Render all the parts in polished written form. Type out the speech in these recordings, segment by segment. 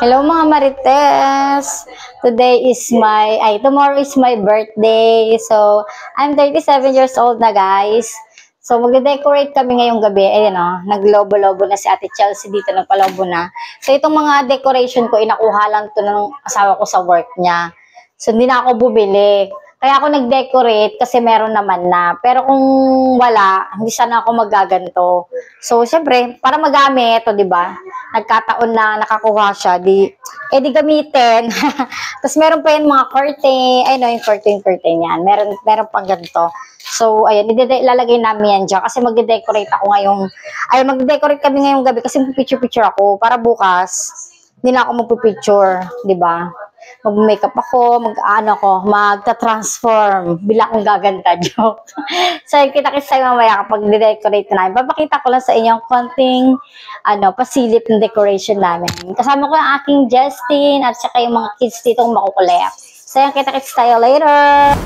Hello mga Marites! Tomorrow is my birthday. So, I'm 37 years old na guys. So, magde-decorate kami ngayong gabi. Ayan o, naglobo-lobo na si Ate Chelsea dito, nagpalobo na. So, itong mga decoration ko, inakuha lang to ng asawa ko sa work niya. So, hindi na ako bumili. Kaya ako nag-decorate kasi meron naman na. Pero kung wala, hindi sana ako magaganto. So, syempre, para magamit, o diba? Nagkataon na nakakuha siya, di gamitin. Tapos meron pa yung mga curtain, yung curtain yan. Meron pang ganito. So, ayan, ilalagay namin yan dyan kasi magde-decorate ako magde-decorate kami ngayong gabi kasi picture ako para bukas, hindi na ako magpipicture, di ba? Mag-makeup ako, magta-transform, bila akong gaganda, joke. So, kita-kita tayo mamaya kapag de-decorate na namin. Papakita ko lang sa inyong konting, pasilip ng decoration namin. Kasama ko yung aking Justin at saka yung mga kids dito makukulek. So, yan, kita-kita tayo later!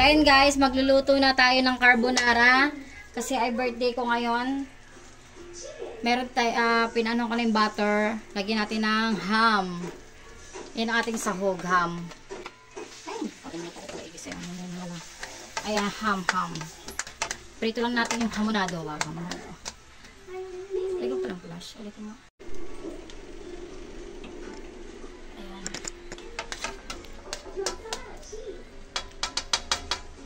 Ayan guys, magluluto na tayo ng carbonara kasi ay birthday ko ngayon. Meron tayo, pinanong ko na yung butter. Lagyan natin ng ham. Yan ang ating sahog, ham. Ayan, ham. Prito lang natin yung hamonado. Lagyan ko lang flash. Ulit mo.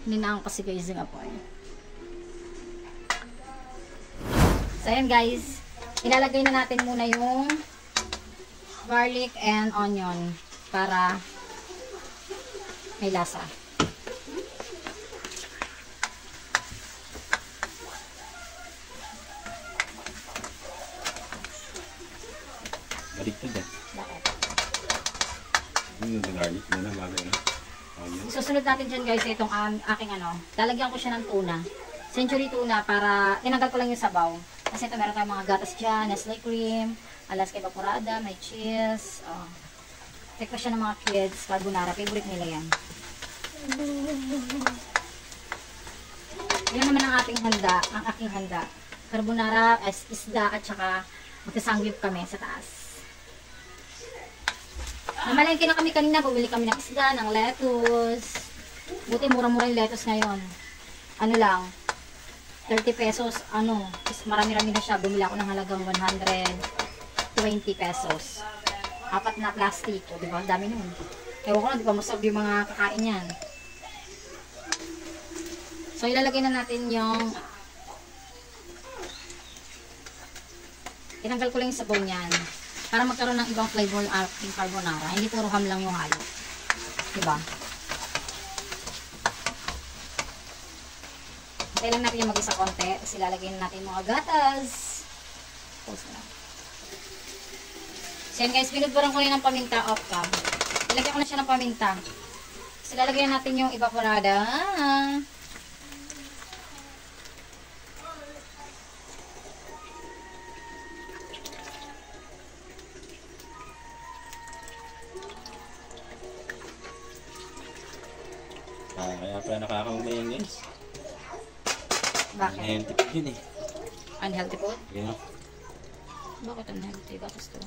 Ninaan kasi guys yung apoy. So ayan guys, ilalagay na natin muna yung garlic and onion para may lasa. Baliktad eh. Bakit? Yung garlic muna bago na. Susunod natin dyan guys, itong aking lalagyan ko siya ng tuna. Century tuna para tinanggal ko lang yung sabaw. Kasi ito meron tayong mga gatas dyan, Nestle cream, Alaska evaporada, may cheese. Take pa siya ng mga kids, carbonara, favorite nila yan. Yan naman ang aking handa. Carbonara, isda at saka magkasanggip kami sa taas. Namalengke na kami kanina, bumili kami ng isda, ng lettuce. Buti mura-mura yung lettuce ngayon. Ano lang, 30 pesos, marami-rami na siya. Bumili ako ng halagang 120 pesos. 4 na plastic, diba? Dami nun. Ewan ko lang, di ba masarap yung mga kakain yan. So, ilalagay na natin yung tinanggal ko lang yung sabaw niyan. Para magkaroon ng ibang flavor ng ating carbonara. Hindi puro ham lang yung halo. Diba? Hintayin lang natin yung mag-isa konti. Tapos ilalagay natin yung mga gatas. Pause na. So yan guys, binudburan ko rin ng paminta off cam. Ilagay ko na siya ng paminta. Tapos ilalagay natin yung evaporada. Kaya pala nakakaumay guys. Bakit? Unhealthy food yun eh. Unhealthy food? Yeah. Bakit unhealthy? Bakit ito?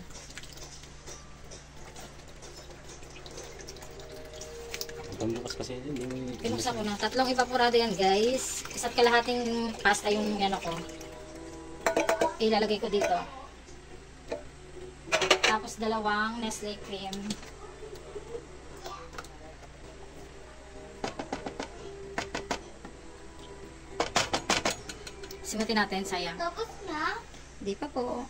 Pagbukas kasi yun. Pinuksan ko na. 3 evaporada yan guys. 1.5 kalahating pasta yung ko. ilalagay ko dito. Tapos dalawang Nestle cream. Simutin natin, sayang. Tapos na? Di pa po.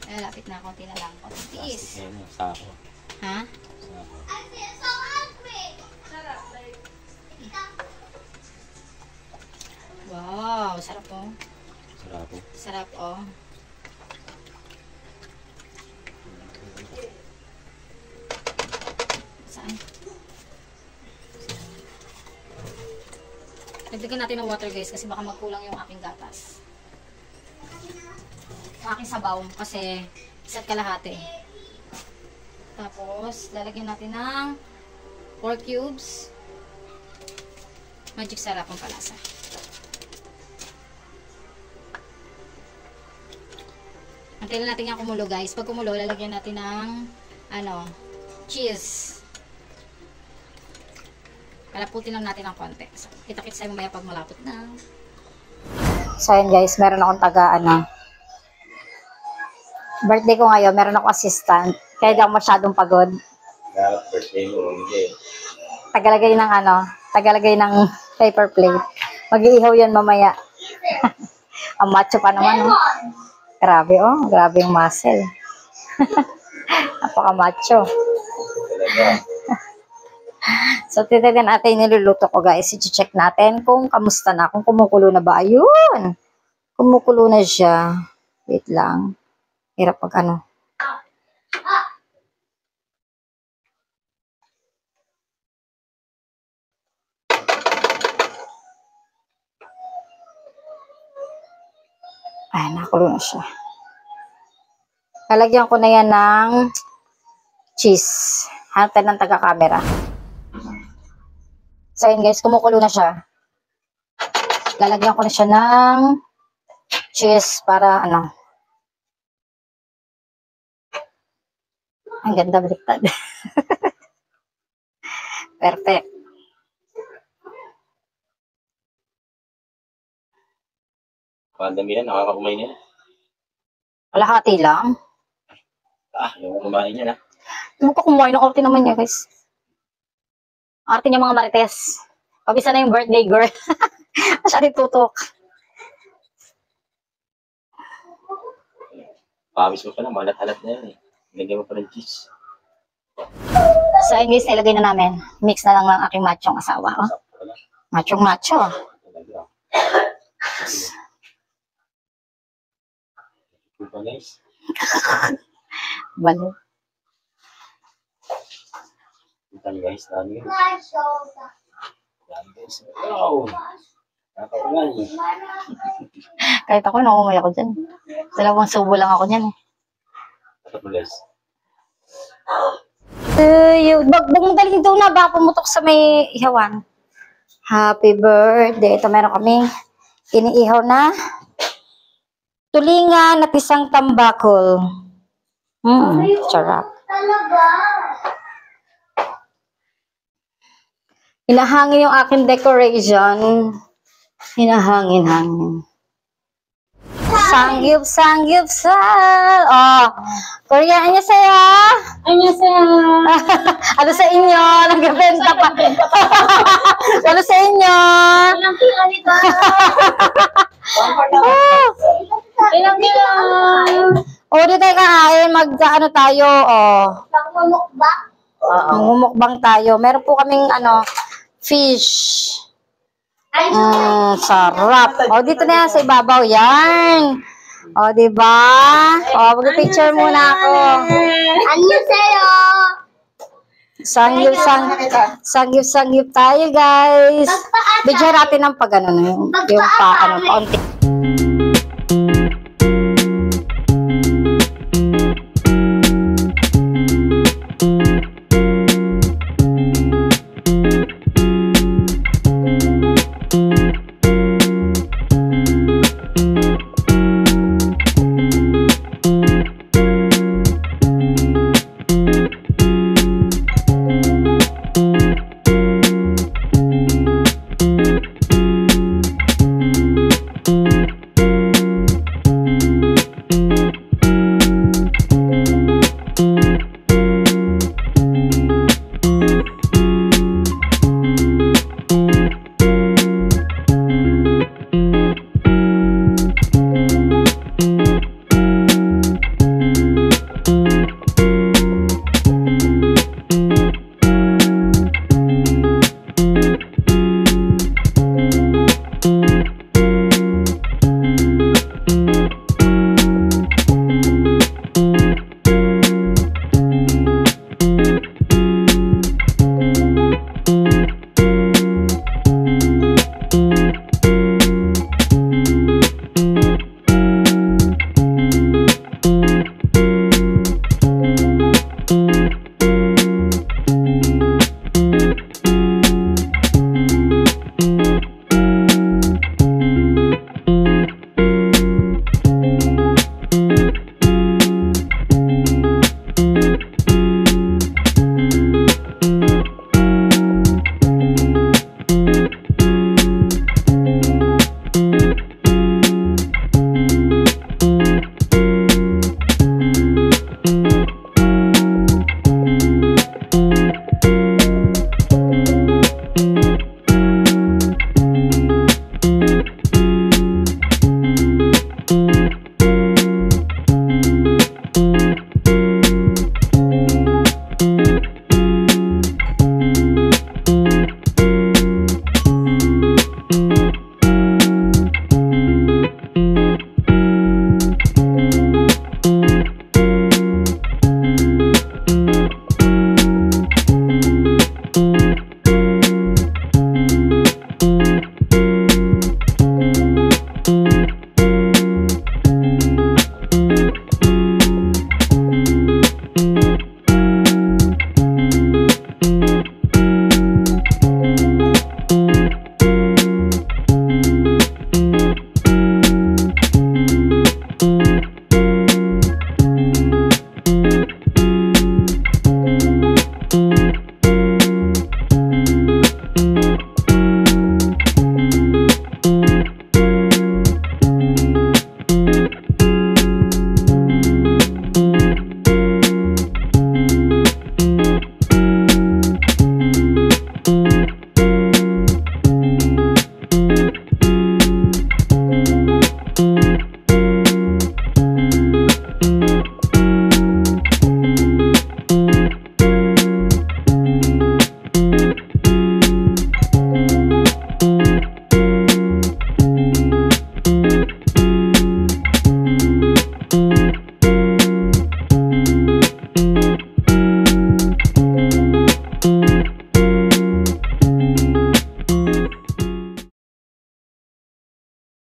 Ay, lapit na, konti na lang. Konti tiis. Ayan, sako. Ha? Sako. I feel so hungry. Wow, sarap po. Sarap po. Sarap, oh. Saan? Dagdagan natin ng water, guys, kasi baka magkulang yung aking gatas. Yung aking sabaw, kasi isa't kalahati. Tapos, lalagyan natin ng 4 cubes. Magic sarap ang palasa. Antayin na natin yung kumulo, guys. Pag kumulo, lalagyan natin ng cheese. Kalaputin lang natin ng konti. So, kita-kits tayo mamaya pag malapot na. So, ayun guys, meron akong birthday ko ngayon, meron akong assistant. Kaya di ako masyadong pagod. Dapat birthday mo, hindi. Tagalagay ng paper plate. Mag-iihaw yan mamaya. Ang macho pa naman, oh. Grabe, oh. Grabe yung muscle. Napaka-macho. Talaga. So, titignan natin yung niluluto ko, guys. I-check natin kung kamusta na. Kung kumukulo na ba. Ayun! Kumukulo na siya. Wait lang. Hirap pag ano. Ay, nakulo na siya. Lalagyan ko na yan ng cheese. Hanapin ng taga-camera. So, yun guys, kumukulo na siya. Lalagyan ko na siya ng cheese para ano. Ang ganda, baliktad. Perfect. Pandami yan, nakakaumay niya. Kalahati lang. Yung kumain niya na. Ano ko kumuha ng arte naman niya, guys. Arte niya mga marites. Pabisa na yung birthday girl. Masyari tutok. Pawis mo pa lang, malat-halat na yan eh. Nilagyan mo pa ng cheese. So, ayun guys, nilagay na namin. Mix na lang ng aking machong asawa. Oh. Machong macho. Talaga. Ito pa guys. Balo. Ito guys, dami guys. Dami guys. Wow! Nakakaulay. Kahit ako, nakumuya ko dyan. Dalawang subo lang ako dyan. Ito pa guys. Bag mo dalhin doon na, baka pumutok sa may ihawan. Happy birthday. Ito meron kami iniihaw na tulingan at isang tambakol. Sarap. Talaga? Hinahangin yung aking decoration. Hinahangin-hangin. Sangyup-sangyup-sal. Oh, Korean niya sa'yo. Ano sa inyo? Nagbebenta pa. Ano sa inyo? Ilang kilo nito? Ilang kilo? O, di tayo kakain. Mag-ano tayo. Pangmumukbang? Mangumukbang tayo. Meron po kaming fish. Ay, Sarap. O, dito na yan sa ibabaw. Yan. O, diba? O, mag-picture muna ako. ano sa'yo? Sangyup tayo, guys. Bidyan natin ng pag-ano na yun. Yung paunti.